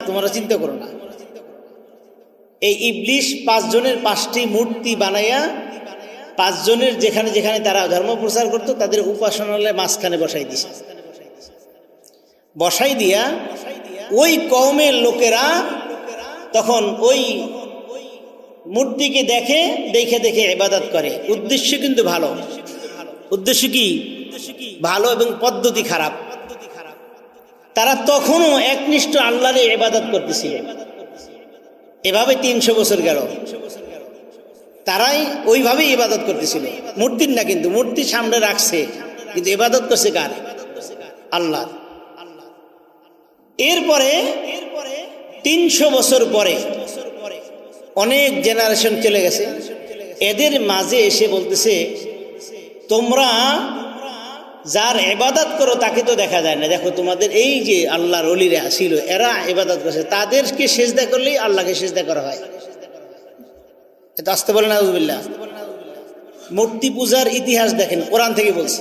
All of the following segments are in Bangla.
তোমরা চিন্তা করো না। এই ইবলিশ 5 জনের 5টি মূর্তি বানাইয়া 5 জনের যেখানে যেখানে তারা ধর্ম প্রচার করতো তাদের উপাসনালয়ে মাঝখানে বসাই দিছে। বসাই দিয়া ওই কওমের লোকেরা তখন ওই মূর্তিকে দেখে দেখে দেখে ইবাদত করে। উদ্দেশ্য কিন্তু ভালো, উদ্দেশ্য কি ভালো এবং পদ্ধতি খারাপ। তারা তখনও একনিষ্ঠ আল্লাহরে ইবাদত করতেছিল। এভাবে 300 বছর গেল, তারাই ওইভাবেই ইবাদত করতেছিল, মূর্তির না। কিন্তু মূর্তি সামনে রাখছে, কিন্তু ইবাদত করছে কার? আল্লাহ। এরপরে 300 বছর পরে অনেক জেনারেশন চলে গেছে, এদের মাঝে এসে বলতেছে তোমরা যার ইবাদত করো তাকে তো দেখা যায় না, দেখো তোমাদের এই যে আল্লাহর ওলিরা ছিল এরা ইবাদত করছে, তাদেরকে সিজদা করলেই আল্লাহকে সিজদা করা হয়। এটা আসতে বলেন আউযুবিল্লাহ। মূর্তি পূজার ইতিহাস দেখেন, কোরআন থেকে বলছে।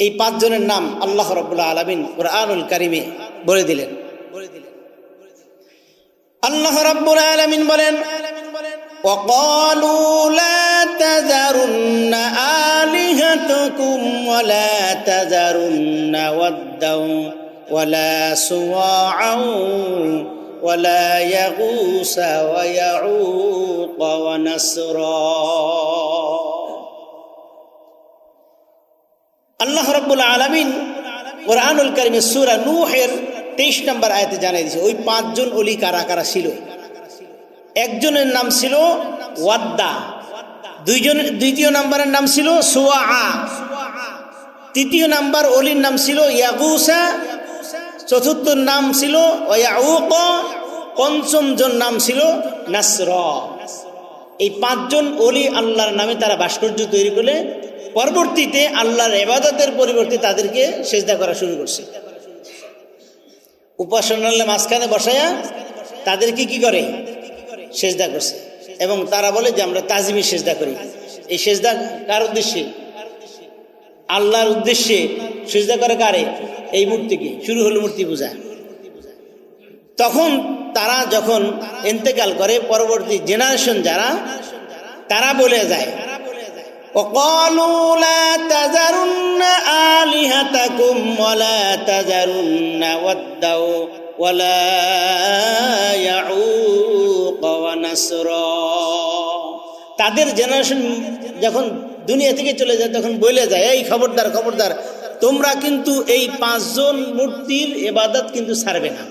এই 5 জনের নাম আল্লাহ রাব্বুল আলামিন কুরআনুল কারীমে বলে দিলেন। আল্লাহ রাব্বুল আলামিন বলেন وقالوا لا تذرن آلهتكم ولا تذرن ودا ولا سواعا ولا يغوث ويعوق ونسرا। আল্লাহ রাব্বুল আলামিন কুরআনুল কারীমে সূরা নূহের 23 নম্বর আয়াতে জানাই দিয়েছে ওই 5 জন ওলি কারা কারা ছিল। একজনের নাম ছিল ওয়াদ্দা, দ্বিতীয় নাম্বারের নাম ছিল সুওয়া, তৃতীয় নাম্বার ওলির নাম ছিল ইয়াগুসা, চতুর্থ নাম ছিল ইয়াউক, পঞ্চম জন নাম ছিল নাসর। এই 5 জন ওলি আল্লাহর নামে তারা ভাস্কর্য তৈরি করে পরবর্তীতে আল্লাহর ইবাদতের পরিবর্তে তাদেরকে সিজদা করা শুরু করছে। উপাসনালয়ে মাঝখানে বসায়া তাদেরকে কি করে? সিজদা করছে। এবং তারা বলে যে আমরা তাজিমি সিজদা করি। এই সিজদা কার উদ্দেশ্যে? আল্লাহর উদ্দেশ্যে সিজদা করে কারে? এই মূর্তিকে। শুরু হলো মূর্তি পূজা। তখন তারা যখন ইন্তেকাল করে পরবর্তী জেনারেশন যারা, তারা বলে যায় وقالوا لا تذرن آلهتكم ولا تذرن ودا ولا يعوق ونسرا। তাদের জেনারেশন যখন দুনিয়া থেকে চলে যায় তখন বলে যায় এই খবরদার খবরদার, তোমরা কিন্তু এই 5 জন মূর্তির ইবাদত কিন্তু ছাড়বে না।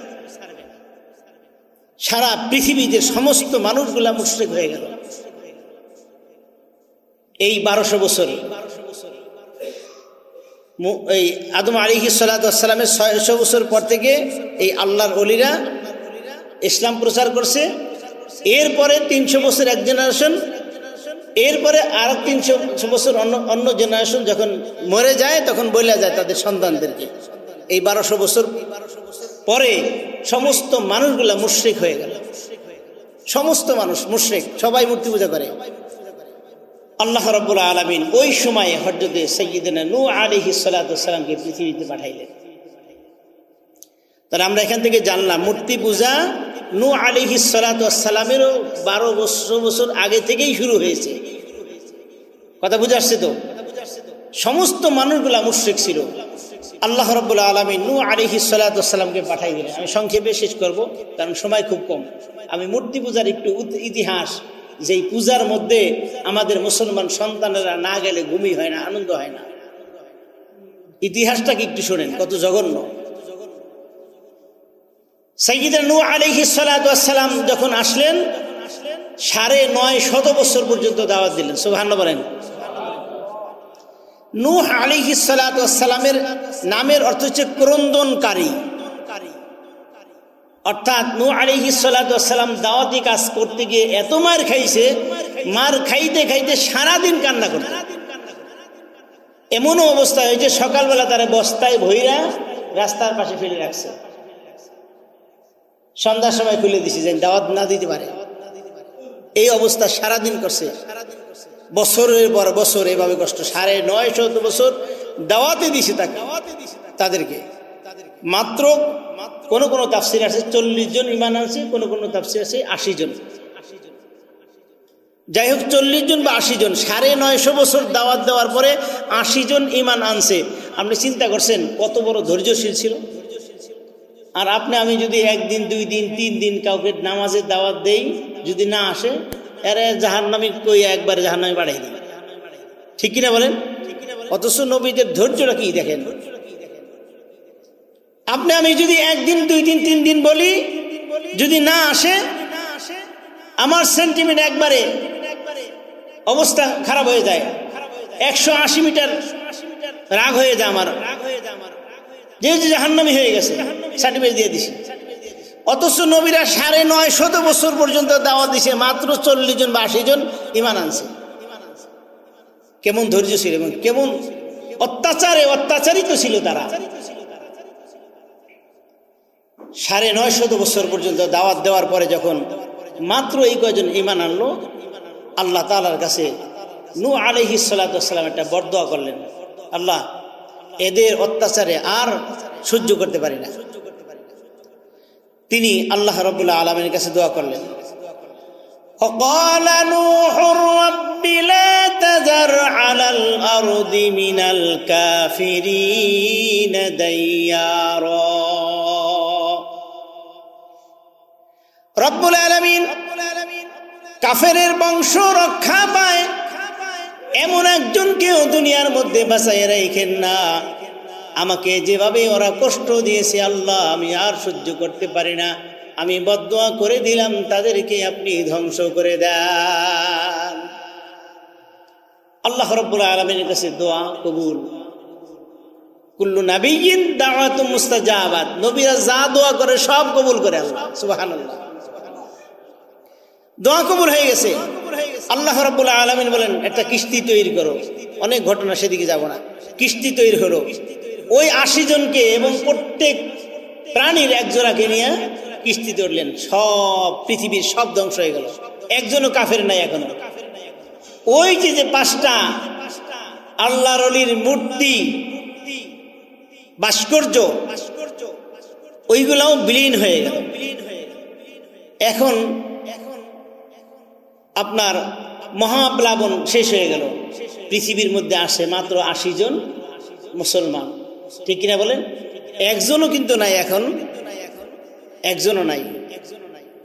সারা পৃথিবীতে সমস্ত মানুষগুলা মুশরিক হয়ে গেল। এই 1200 বছর, এই আদম আলাইহিস সালাতু ওয়াস সালামের 600 বছর পর থেকে এই আল্লাহর ওলিরা ইসলাম প্রচার করছে। এরপরে 300 বছর এক জেনারেশন, এরপরে আরো 300 বছর অন্য জেনারেশন যখন মরে যায় তখন বলে যায় তাদের সন্তানদেরকে। এই 1200 বছর পরে সমস্ত মানুষগুলা মুশরিক হয়ে গেল। সমস্ত মানুষ মুশরিক, সবাই মূর্তি পূজা করে। আল্লাহ রাব্বুল আলামিন ওই সময়ে হযরত সাইয়্যিদনা নূহ আলাইহিস সালাতু ওয়াস সালামকে পৃথিবীতে পাঠাইলেন। তাহলে আমরা এখান থেকে জানলাম মূর্তি পূজা নূহ আলাইহিস সালাতু ওয়াস সালামেরও 1200 বছর আগে থেকেই শুরু হয়েছে। কথা বুঝে আসছে তো? সমস্ত মানুষগুলা মুশরিক ছিল। আল্লাহ রাব্বুল আলামিন নূহ আলাইহিস সালাতু ওয়াস সালামকে পাঠাই দিলেন। আমি সংক্ষেপে শেষ করব কারণ সময় খুব কম। আমি মূর্তি পূজার একটু ইতিহাস, যেই পূজার মধ্যে আমাদের মুসলমান সন্তানেরা না গেলে ঘুমই হয় না, আনন্দ হয় না, ইতিহাসটাকে একটু শোনেন কত জঘন্য। সাইয়্যিদনা নূহ আলাইহিস সালাতু ওয়াস সালাম যখন আসলেন 950 বছর পর্যন্ত দাওয়াত দিলেন। সুবহানাল্লাহ বলেন। নূহ আলাইহিস সালাতু ওয়াস সালামের নামের অর্থ হচ্ছে ক্রন্দনকারী। অর্থাৎ নূহ আলাইহিস সালাতু ওয়াস সালাম দাওয়াতি কাজ করতে গিয়ে এত মার খাইছে, মার খাইতে খাইতে সারাদিন কান্না করতে। এমনও অবস্থা হয়েছে সকালবেলা তারা বস্তায় ভইরা রাস্তার পাশে ফেলে রাখছে, সন্ধ্যার সময় খুলে দিছে যেন দাওয়াত না দিতে পারে। এই অবস্থা সারাদিন করছে, বছরের পর বছর এভাবে কষ্ট। 950 বছর দাওয়াতে দিছে তাদেরকে। মাত্র কোন কোন তাফসির আছে 40 জন ঈমান আনছে, কোন কোন তাফসির আছে 80 জন। যাই হোক 40 জন বা 80 জন, 950 বছর দাওয়াত দেওয়ার পরে 80 জন ঈমান আনছে। আপনি চিন্তা করছেন কত বড় ধৈর্যশীল ছিল। আর আপনি আমি যদি 1 দিন 2 দিন 3 দিন কাউকে নামাজের দাওয়াত দেই, যদি না আসে এরা জাহান্নামী কই একবারে জাহান্নামে পাঠাই দিই, ঠিক কিনা বলেন? অথচ নবীদের ধৈর্যটা কি দেখেন। আপনি আমি যদি 1 দিন 2 দিন 3 দিন বলি, যদি না আসে আমার সেন্টিমেন্ট একবারে অবস্থা খারাপ হয়ে যায়, 180 মিটার রাগ হয়ে যায় আমার, যেহেতু জাহান্নামী হয়ে গেছে, সার্টিফিকেট দিয়ে দিছি। অথচ নবীরা 950 বছর পর্যন্ত দাওয়াত দিছে, মাত্র 40 জন বা 80 জন ঈমান আনছে। কেমন ধৈর্য ছিল এবং কেমন অত্যাচারিত ছিল তারা। 950 বছর পর্যন্ত দাওয়াত দেওয়ার পরে যখন মাত্র এই কয়জন ঈমান আনলো, আল্লাহ তাআলার কাছে নূহ আলাইহিস সালাতু ওয়াস সালাম একটা বরদোয়া করলেন, আল্লাহ এদের অত্যাচারে আর সহ্য করতে পারি না। তিনি আল্লাহ রাব্বুল আলামিনের কাছে দোয়া করলেন, وقال نوح رب لا تذر على الأرض من الكافرين ديارا। রব্বুল আলামিন কাফেরের বংশ রক্ষা পায় এমন একজনকেও দুনিয়ার মধ্যে বাঁচাইয়া রাখেন না। আমাকে যেভাবে ওরা কষ্ট দিয়েছে আল্লাহ, আমি আর সহ্য করতে পারি না। আমি বদদোয়া করে দিলাম তাদেরকে আপনি ধ্বংস করে দেন। আল্লাহ রাব্বুল আলামিনের কাছে দোয়া কবুল। কুল্লু নাবিয়্যিন দাওয়াতু মুস্তাজাবাত, নবীরা যা দোয়া করে সব কবুল করে আল্লাহ, সুবহানাল্লাহ। দোয়া কবুল হয়ে গেছে। আল্লাহ রাব্বুল আলামিন বলেন একটা কিস্তি তৈরি করো। অনেক ঘটনা, সেদিকে যাব না। কিস্তি তৈরি হলো, ওই 80 জনকে এবং প্রত্যেক প্রাণীর একজোড়াকে নিয়ে কিস্তি ধরলেন। সব পৃথিবীর সব ধ্বংস হয়ে গেল, একজনও কাফের নাই এখনো। ওই যে 5টা আল্লাহর ওলির মূর্তি ভাস্কর্য, ওইগুলাও বিলীন হয়ে গেল। এখন আপনার মহাপ্লাবন শেষ হয়ে গেল। পৃথিবীর মধ্যে আসে মাত্র 80 জন মুসলমান, ঠিক কিনা বলেন? একজনও কিন্তু নাই, এখন একজনও নাই।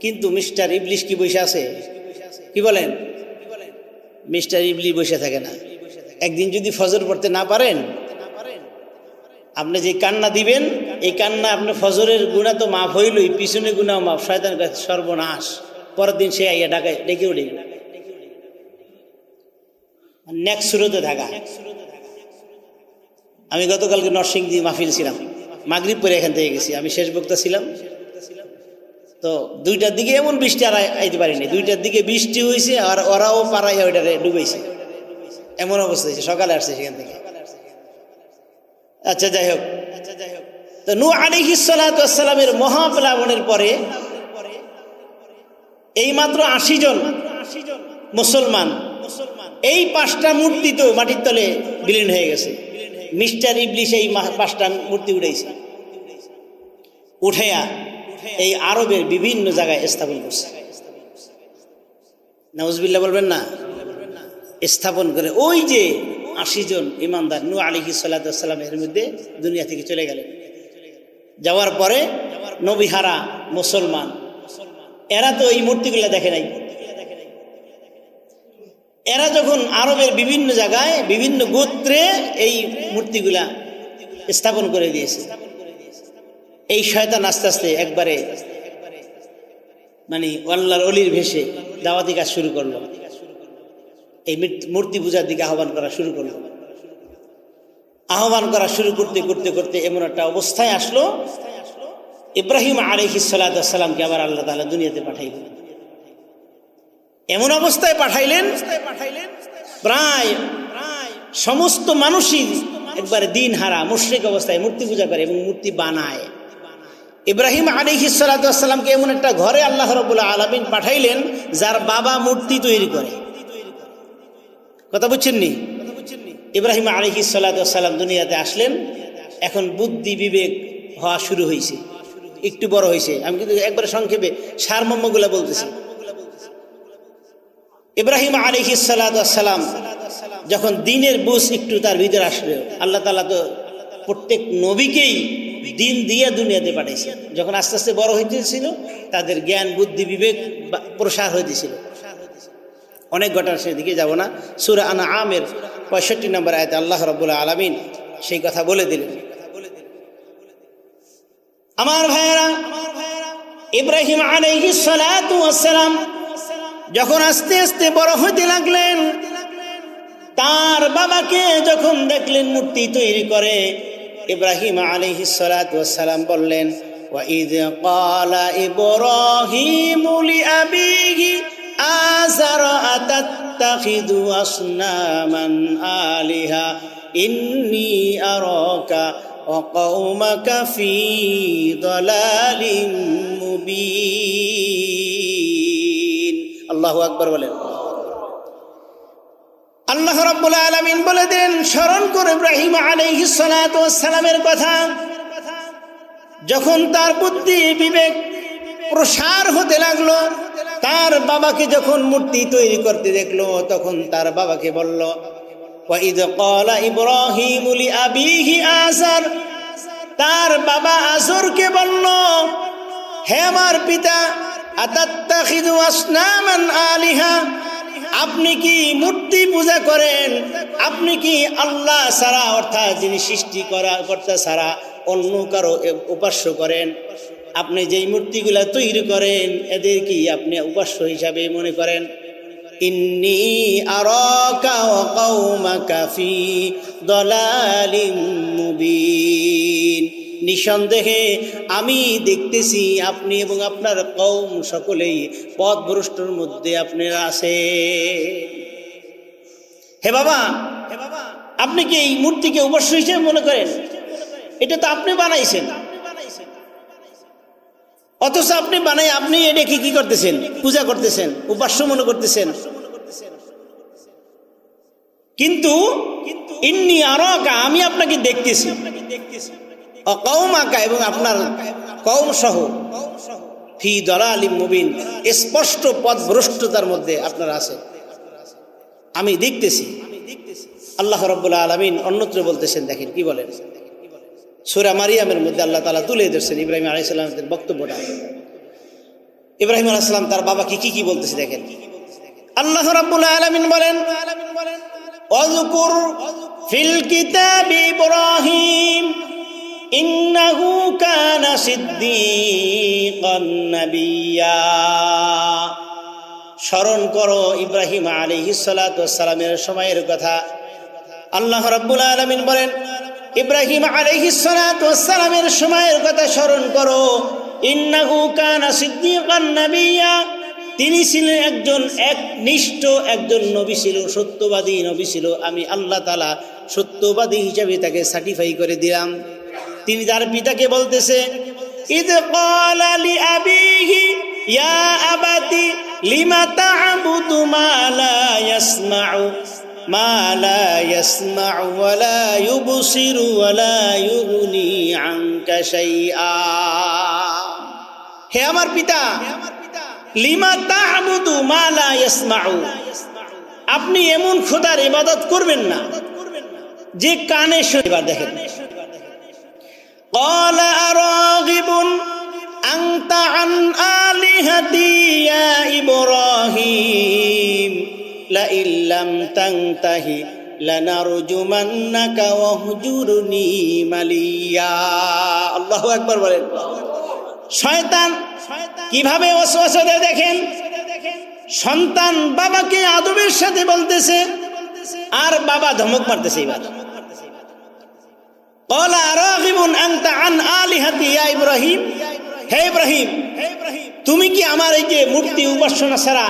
কিন্তু মিস্টার ইবলিশ কি বসে আছে? কি বলেন? মিস্টার ইবলিশ বসে থাকে না। একদিন যদি ফজর পড়তে না পারেন, আপনি যে কান্না দিবেন, এই কান্না আপনার ফজরের গুনাহ তো মাফ হইলই, পিছনে গুনাহ মাফ, শয়তানের কাছে সর্বনাশ। পরের দিন সে আইয়া ডেকে উঠে নেক্সট সুরতে থাকা। আমি গতকালকে নরসিংদী মাহফিল ছিলাম, মাগরিব পরে এখান থেকে গেছি, আমি শেষ বক্তা ছিলাম। তো 2টার দিকে এমন বৃষ্টি আর আইতে পারিনি, 2টার দিকে বৃষ্টি হয়েছে আর ওরাও পাড়াইয়া ওইটারে ডুবেছে, এমন অবস্থা হয়েছে। সকালে আসছে সেখান থেকে। আচ্ছা যাই হোক, তো নূহ আলাইহিস সালাতু ওয়াস সালামের মহাপ্লাবনের পরে এই মাত্র 80 জন মুসলমান, এই 5টা মূর্তি তো মাটির তলে বিলীন হয়ে গেছে। মিস্টার ইবলিশ এই 5টা মূর্তি উঠাইছে, উঠাইয়া এই আরবের বিভিন্ন জায়গায় স্থাপন করছে। নাউজুবিল্লাহ বলবেন না? স্থাপন করে ওই যে 80 জন ইমানদার নূহ আলাইহিস সালাতু ওয়াস সালামের মধ্যে দুনিয়া থেকে চলে গেলেন। যাওয়ার পরে নবীহারা মুসলমান, এরা তো এই মূর্তিগুলা দেখে নাই। এরা যখন আরবের বিভিন্ন জায়গায় বিভিন্ন গোত্রে এই মূর্তিগুলা স্থাপন করে দিয়েছে, এই শয়তান আস্তে আস্তে একবারে মানে আল্লাহর ওলির ভেষে দাওয়াতি কাজ শুরু করলো। এই মূর্তি পূজার দিকে আহ্বান করা শুরু করলো। আহ্বান করা শুরু করতে করতে করতে এমন একটা অবস্থায় আসলো, ইব্রাহিম আলাইহিস সালাতু ওয়াস সালামকে আবার আল্লাহ তাআলা দুনিয়াতে পাঠাইলেন। এমন অবস্থায় পাঠাইলেন প্রায় সমস্ত মানুষই একবারে দিন হারা মুশরিক অবস্থায় মূর্তি পূজা করে এবং মূর্তি বানায়। ইব্রাহিম আলাইহিস সালাতু ওয়াস সালামকে এমন একটা ঘরে আল্লাহ রাব্বুল আলামিন পাঠাইলেন যার বাবা মূর্তি তৈরি করে। কথা বুঝছেননি? ইব্রাহিম আলাইহিস সালাতু ওয়াস সালাম দুনিয়াতে আসলেন, এখন বুদ্ধি বিবেক হওয়া শুরু হয়েছে। একটু বড় হয়েছে। আমি কিন্তু একবারে সংক্ষেপে সারমর্মগুলো বলতেছি। ইব্রাহিম আলাইহিস সালাতু ওয়াস সালাম যখন দ্বীনের বুঝ একটু তার ভিতরে আসলো, আল্লাহ তাআলা তো প্রত্যেক নবীকেই দ্বীন দিয়ে দুনিয়াতে পাঠাইছে। যখন আস্তে আস্তে বড় হইতেছিল তাদের জ্ঞান বুদ্ধি বিবেক প্রসার হইতেছিল। অনেক ঘটনা, সেদিকে যাব না। সূরা আনআমের 65 নম্বর আয়াতে আল্লাহ রাব্বুল আলামিন সেই কথা বলে দিলেন। আমার ভাইয়েরা, ইব্রাহিম আলাইহিস সালাতু ওয়াস সালাম যখন আস্তে আস্তে বড় হতে লাগলেন, তার বাবাকে যখন দেখলেন মূর্তি তৈরি করে, ইব্রাহিম আলাইহিস সালাতু ওয়াস সালাম বললেন, ওয়া ইয ক্বালা ইব্রাহিমু লিআবিহি আযার আতাত্তাখিযু আসনামান আলিহা ইন্নী আরাকা ওয়া কওমাকা ফী দালালিম মুবিন। আল্লাহু আকবার বলেন। আল্লাহ রাব্বুল আলামিন বলে দেন, স্মরণ করে ইব্রাহিম আলাইহিস সালাতু ওয়াস সালামের কথা। যখন তার বুদ্ধি বিবেক প্রসার হতে লাগলো, তার বাবাকে যখন মূর্তি তৈরি করতে দেখলো, তখন তার বাবাকে বলল, ওয়া ইয ক্বালা ইব্রাহিমু লিআবিহি আযার, তার বাবা আযরকে বলল, হে আমার পিতা, আতাত্তাখিযু আসনামান আলিহা, আপনি কি মূর্তি পূজা করেন? আপনি কি আল্লাহ ছাড়া, অর্থাৎ যিনি সৃষ্টি কর্তা ছাড়া অন্য কারো উপাস্য করেন? আপনি যেই মূর্তিগুলা তৈরি করেন এদের কি আপনি উপাস্য হিসাবে মনে করেন? ইন্নী আরাকা ওয়া কওমাকা ফী দালালিম মুবিন, নিঃসন্দেহে আমি দেখতেছি আপনি এবং আপনার কওম সকলেই পথভ্রষ্টর মধ্যে আপনারা আছে। হে বাবা, আপনি কি এই মূর্তিকে উপাস্য হিসেবে মনে করেন? এটা তো আপনি বানাইছেন, অথচ আপনি বানাই আপনি এটাকে কি করতেছেন? পূজা করতেছেন, উপাস্য মনে করতেছেন। কিন্তু ইন্নী আরাকা, আমি আপনাকে দেখতেছি, কওমাকা, এবং আপনার কওম সহ, ফী দালালিম মুবিন, স্পষ্ট পথভ্রষ্টতার মধ্যে আপনারা আছেন, আমি দেখতেছি। আল্লাহ রাব্বুল আলামিন অন্যত্র বলতেছেন, দেখেন কি বলেন, সূরা মারিয়ামের মধ্যে আল্লাহ তাআলা তুলে ধরছেন ইব্রাহিম আলাইহিস সালামের বক্তব্যটা। ইব্রাহিম আলাইহিস সালাম তার বাবাকে কি বলতেছে দেখেন। আল্লাহ রাব্বুল আলামিন বলেন, ওয়াযকুর ফিল কিতাবি ইব্রাহিম ইন্নাহু কানা সিদ্দীকান নাবিয়্যা, স্মরণ করো ইব্রাহিম আলাইহিস সালাতু ওয়াস সালামের সময়ের কথা। আল্লাহ রাব্বুল আলামিন বলেন, ইব্রাহিম আলাইহিস সালাতু ওয়াস সালামের সময়ের কথা স্মরণ করো। ইন্নাহু কানা সিদ্দীকান নাবিয়্যা, তিনি ছিলেন একজন একনিষ্ঠ একজন নবী ছিল, সত্যবাদী নবী ছিল। আমি আল্লাহ তাআলা সত্যবাদী হিসাবে তাকে সার্টিফাই করে দিলাম। তিনি তার পিতাকে বলতেছে, ইয ক্বালা লিআবিহি ইয়া আবাতি লিমা তা'বুদু মা লা ইয়াসমা'ু ওয়া লা ইউবসিরু ওয়া লা ইউগনি আনকা শাইআ। হে আমার পিতা, লিমা তা'বুদু মা লা ইয়াসমা'ু, আপনি এমন খোদার ইবাদত করবেন না যে কানে শুনতে। দেখেন, ক্বালা আরাগিবুন আনতা আন আলিহাতি ইয়া ইব্রাহিম লা ইল্লাম তানতাহি লানারজুমান্নাকা ওয়াহজুরনি মালিয়া। আল্লাহু আকবার বলেন। শয়তান কিভাবে ওয়াসওয়াসা দেয় দেখেন। সন্তান বাবাকে আদবের সাথে বলতেছে আর বাবা ধমক মারতেছে। এবার ক্বালা আরাগিবুন আনতা আন আলিহাতি ইয়া ইব্রাহিম, হে ইব্রাহিম, তুমি কি আমার এই যে মূর্তি উপাসনা ছাড়া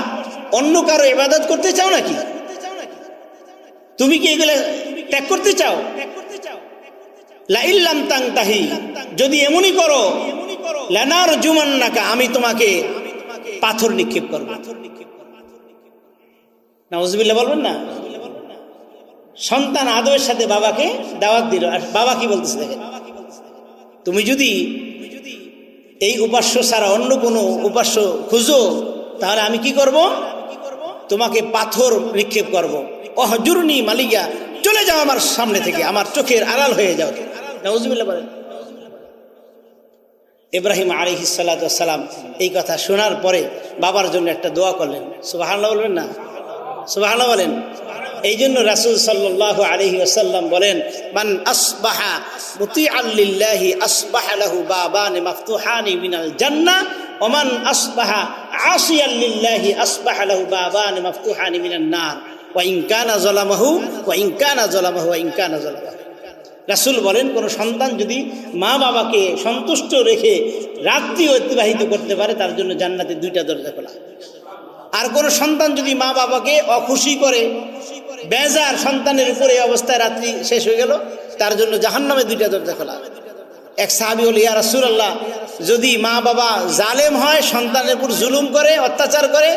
অন্য কারো ইবাদত করতে চাও নাকি? তুমি কি এগুলো ত্যাগ করতে চাও? লা ইল্লাম তানতাহি, যদি এমনই করো, লানারজুমান্নাকা, আমি তোমাকে পাথর নিক্ষেপ করব। নাউযুবিল্লাহ বলবেন না। সন্তান আদবের সাথে বাবাকে দাওয়াত দিল, আর বাবা কি বলতেছে দেখেন, তুমি যদি এই উপাস্য ছাড়া অন্য কোনো উপাস্য খুঁজো, তাহলে আমি কি করব? তোমাকে পাথর নিক্ষেপ করব। অহজুরনি মালিয়া, চলে যাও আমার সামনে থেকে, আমার চোখের আড়াল হয়ে যাও। নাউজুবিল্লাহ বলেন। ইব্রাহিম আলাইহিস সালাতু ওয়াস সালাম এই কথা শোনার পরে বাবার জন্য একটা দোয়া করলেন। সুবহানাল্লাহ বলবেন না? সুবহানাল্লাহ বলেন। এই জন্য রাসূল সাল্লাল্লাহু আলাইহি ওয়াসাল্লাম বলেন, মান আসবাহা মুতিআন লিল্লাহি আসবাহা লাহু বাবানি মাফতুহানি মিনাল জান্নাহ ওয়া মান আসবাহা আসিয়ান লিল্লাহি আসবাহা লাহু বাবানি মাফতুহানি মিনান নার ওয়া ইন কানা যালামাহু ওয়া ইন কানা যালামাহু ওয়া ইন কানা যালামাহু। রাসূল বলেন, কোন সন্তান যদি মা বাবাকে সন্তুষ্ট রেখে রাত্রি অতিবাহিত করতে পারে, তার জন্য জান্নাতে 2টা দরজা খোলা। আর কোন সন্তান যদি মা বাবাকে অখুশি করে, বেজার সন্তানের উপরে অবস্থায় রাত্রি শেষ হয়ে গেল, তার জন্য জাহান্নামে 2টা দরজা খোলা। এক সাহাবী বলে, ইয়া রাসূলুল্লাহ, যদি মা বাবা জালেম হয়, সন্তানের উপর জুলুম করে, অত্যাচার করে,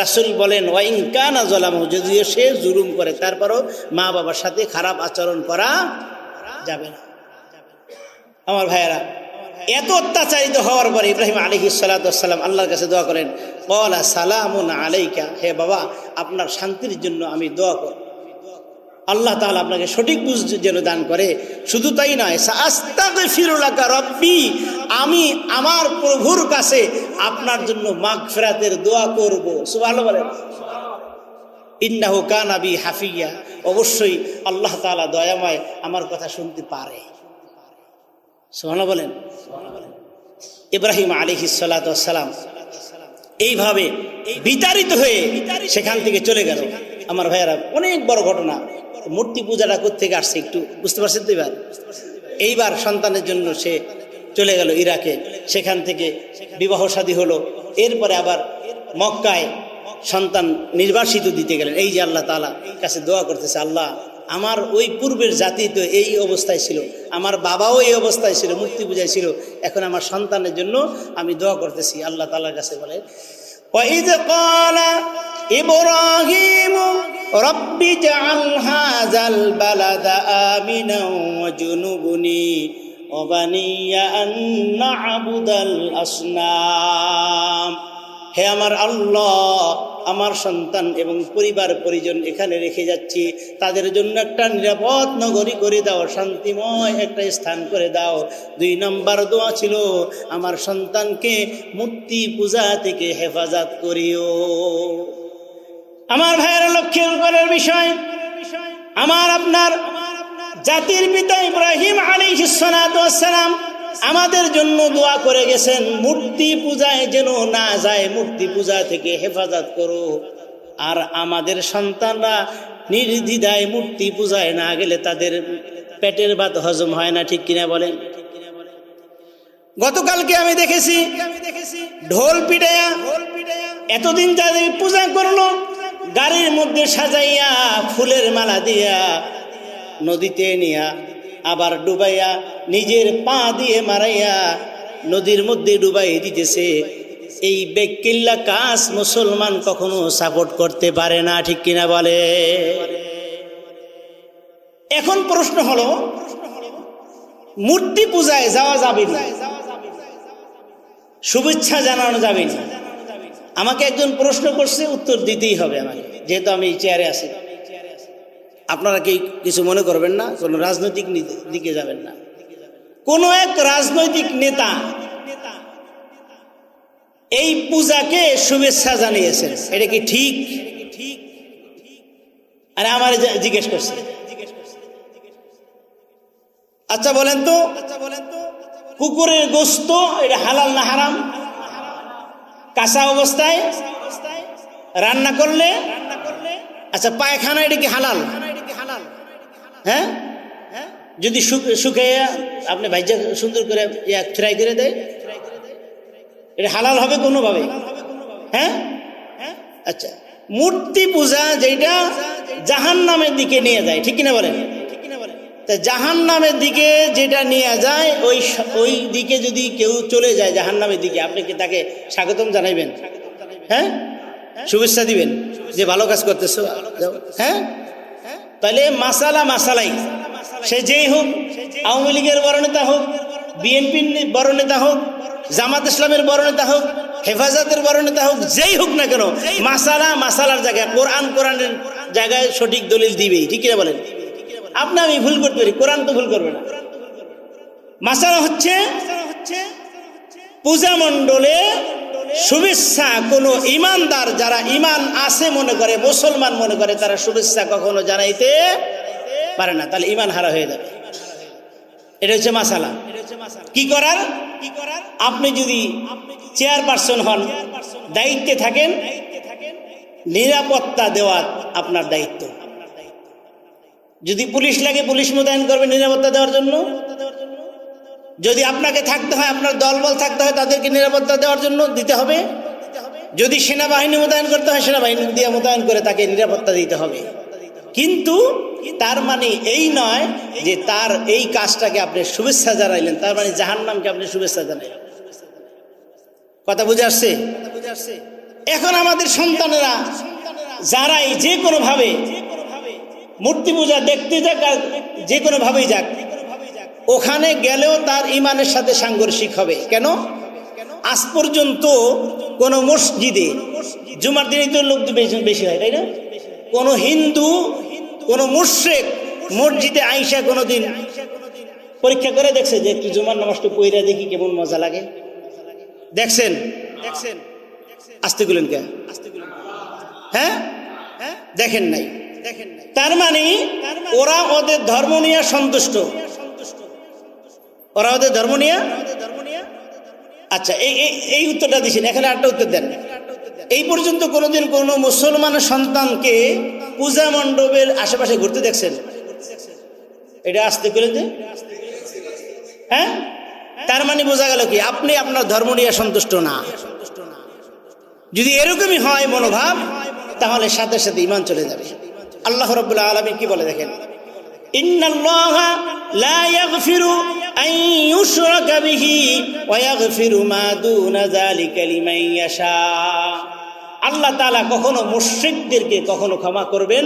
রাসূল বলেন ওয়া ইন কানা যালামাহু, যদিও সে জুলুম করে, তারপরও মা বাবার সাথে খারাপ আচরণ করা যাবে না। আমার ভাইয়েরা, এত অত্যাচারিত হওয়ার পরে ইব্রাহিম আলাইহিস সালাতু ওয়াস সালাম আল্লাহর কাছে দোয়া করেন, ক্বালা সালামুন আলাইকা, হে বাবা, আপনার শান্তির জন্য আমি দোয়া করি, আল্লাহ তাআলা আপনাকে সঠিক বুঝ যেন দান করে। শুধু তাই নয়, আস্তাগফিরু লাকা রাব্বি, আমি আমার প্রভুর কাছে আপনার জন্য মাগফিরাতের দোয়া করব। সুবহানাল্লাহ বলেন। ইন্নাহু কানা বি হাফিয়া, অবশ্যই আল্লাহ তাআলা দয়াময়, আমার কথা শুনতে পারে। সুবহানাল্লাহ বলেন। ইব্রাহিম আলাইহিস সালাতু ওয়াস সালাম এইভাবে বিতাড়িত হয়ে সেখান থেকে চলে গেল। আমার ভাইয়েরা, অনেক বড় ঘটনা। মূর্তি পূজাটা কোত্থেকে আসছে একটু বুঝতে পারছেন তো? এইবার সন্তানের জন্য সে চলে গেল ইরাকে, সেখান থেকে বিবাহ শাদী হলো। এরপরে আবার মক্কায় সন্তান নির্বাসিত দিতে গেলেন। এই যে আল্লাহ তাআলা কাছে দোয়া করতেছে, আল্লাহ, আমার ওই পূর্বের জাতি তো এই অবস্থায় ছিল, আমার বাবাও এই অবস্থায় ছিল, মূর্তি পূজায় ছিল, এখন আমার সন্তানের জন্য আমি দোয়া করতেছি। আল্লাহ তাআলার কাছে বলে, وَإِذْ قَالَ إِبْرَاهِيمُ رَبِّ اجْعَلْ هَٰذَا الْبَلَدَ آمِنًا وَاجْنُبْنِي وَبَنِيَّ أَن نَّعْبُدَ الْأَصْنَامَ। হে আমার আল্লাহ, আমার সন্তান এবং পরিবার পরিজন এখানে রেখে যাচ্ছি, তাদের জন্য একটা নিরাপদ নগরী করে দাও, শান্তিময় একটা স্থান করে দাও। 2 নম্বর দোয়া ছিল, আমার সন্তানকে মূর্তি পূজা থেকে হেফাজত করিও। আমার ভাইয়েরা, লক্ষ্যের করার বিষয়, আমার আপনার জাতির পিতা ইব্রাহিম আলাইহিস সালাতু ওয়াস সালাম আমাদের জন্য দোয়া করে গেছেন, মূর্তি পূজায় যেন না যায়, মূর্তি পূজা থেকে হেফাজত করো। আর আমাদের সন্তানরা নির্দ্বিধায় মূর্তি পূজায় না গেলে তাদের পেটের ভাত হজম হয় না, ঠিক কিনা বলেন? গতকালকে আমি দেখেছি ঢোল পিটাইয়া এতদিন যাদের পূজা করলো, গাড়ির মধ্যে সাজাইয়া ফুলের মালা দিয়া নদীতে নিয়া আবার ডুবাইয়া নিজের পা দিয়ে মারাইয়া নদীর মধ্যে ডুবাই দিতেছে। এই বেকিল্লা কাজ মুসলমান কখনো সাপোর্ট করতে পারে না, ঠিক কিনা বলে? এখন প্রশ্ন হলো, মূর্তি পূজায় যাওয়া যাবে না, শুভেচ্ছা জানানো যাবে না। আমাকে একজন প্রশ্ন করছে, উত্তর দিতেই হবে আমাকে, যেহেতু আমি চেয়ারে আছি। আপনারা কি কিছু মনে করবেন না, কোনো রাজনৈতিক দিকে যাবেন না। কোন এক রাজনৈতিক নেতা এই পূজাকে শুভেচ্ছা জানিয়েছেন, এটা কি ঠিক? আরে আমার জিজ্ঞেস করছে, আচ্ছা বলেন তো, কুকুরের গোশত এটা হালাল না হারাম? কাঁচা অবস্থায় রান্না করলে, আচ্ছা পায়খানা এটা কি হালাল? হ্যাঁ, যদি শুকাইয়া আপনি ভাইজা সুন্দর করে ফ্রাই করে দেয়, এটা হালাল হবে কোনোভাবে? হ্যাঁ, আচ্ছা, মূর্তি পূজা যেটা জাহান্নামের দিকে নিয়ে যায়, ঠিক কিনা বলেন? তা জাহান্নামের দিকে যেটা নিয়ে যায়, ওই দিকে যদি কেউ চলে যায় জাহান্নামের দিকে, আপনি কি তাকে স্বাগতম জানাইবেন? হ্যাঁ, শুভেচ্ছা দিবেন যে ভালো কাজ করতেছো? হ্যাঁ, তাহলে মাসালাই, সে যেই হোক, আওয়ামী লীগের বড় নেতা হোক, বিএনপির বড় নেতা হোক, জামাত ইসলামের বড় নেতা হোক, হেফাজতের বড় নেতা হোক, যেই হোক না কেন, মাসালার জায়গায় কোরআনের জায়গায় সঠিক দলিল দিবেই। ঠিক কিনা বলেন? আপনি আমি ভুল করতে পারি, কোরআন তো ভুল করবে না। মাসালা হচ্ছে পূজা মণ্ডলে শুভেচ্ছা কোন ইমানদার যারা ইমান আছে মনে করে, মুসলমান মনে করে, তারা শুভেচ্ছা কখনো জানাইতে পারে না, তাহলে ইমান হারা হয়ে যাবে। এটা হচ্ছে মাসালা। কি করার? আপনি যদি চেয়ারপারসন হন, দায়িত্বে থাকেন, নিরাপত্তা দেওয়া আপনার দায়িত্ব। যদি পুলিশ লাগে, পুলিশ মোতায়েন করবে নিরাপত্তা দেওয়ার জন্য। যদি আপনাকে থাকতে হয়, আপনার দলবল থাকতে হয়, তাদেরকে নিরাপত্তা দেওয়ার জন্য দিতে হবে। যদি সেনাবাহিনী মোতায়েন করতে হয়, সেনাবাহিনী দিয়ে মোতায়েন করে তাকে নিরাপত্তা দিতে হবে। কিন্তু তার মানে এই নয় যে তার এই কাজটাকে আপনি শুভেচ্ছা জানাইলেন, তার মানে জাহান্নামকে আপনি শুভেচ্ছা জানাইলেন। কথা বুঝে আসছে? এখন আমাদের সন্তানেরা যারাই যে কোনো ভাবে মূর্তি পূজা দেখতে যাক, আর যে কোনো ভাবেই যাক, ওখানে গেলেও তার ইমানের সাথে সাংঘর্ষিক হবে। কেন? আজ পর্যন্ত কোন মসজিদে, জুমার দিনেই তো লোক বেশি হয়, তাই না? কোন হিন্দু, কোন মুশরিক মসজিদে আইসা কোনোদিন পরীক্ষা করে দেখছে যে একটু জুমার নামাজটা পড়া দেখি কেমন মজা লাগে? দেখছেন? আসতে গুলেন কে? হ্যাঁ, দেখেন নাই। তার মানে ওরা ওদের ধর্ম নিয়ে সন্তুষ্ট, ওরা ওদের ধর্ম নিয়ে। আচ্ছা, এই উত্তরটা দিচ্ছেন, এখানে একটা উত্তর দেন। এই পর্যন্ত কোনোদিন কোন মুসলমানের সন্তানকে পূজা মণ্ডপের আশেপাশে ঘুরতে দেখছেন? এটা আসতে করে যে, হ্যাঁ, তার মানে বোঝা গেল কি আপনি আপনার ধর্ম নিয়ে সন্তুষ্ট না। যদি এরকমই হয় মনোভাব, তাহলে সাথে সাথে ঈমান চলে যাবে। আল্লাহ রাব্বুল আলামিন কি বলে দেখেন, ইন্নাল্লাহা লা ইয়াগফিরু আন ইউশরাকা বিহি ওয়া ইয়াগফিরু মা দুনা যালিকা লিমান ইয়াশা। আল্লাহ তাআলা কখনো মুশরিকদেরকে কখনো ক্ষমা করবেন।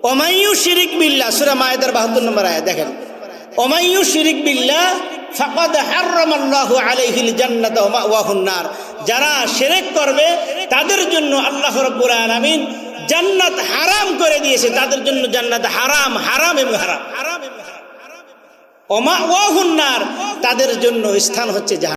ওয়া মান ইউশরিক বিল্লাহ, সূরা মায়েদার ৭২ নম্বর আয়াত দেখেন, ওয়া মান ইউশরিক বিল্লাহ ফাকাদ হারামাল্লাহু আলাইহিল জান্নাতা ওয়া মাওয়াহুন নার। যারা শিরক করবে তাদের জন্য আল্লাহ রাব্বুল আলামিন জান্নাত হারাম করে দিয়েছে, তাদের জন্য জান্নাত হারাম, হারাম এবং হারাম। ওয়া মাওয়াহুন নার, তাদের জন্য স্থান হচ্ছে জাহান্নাম।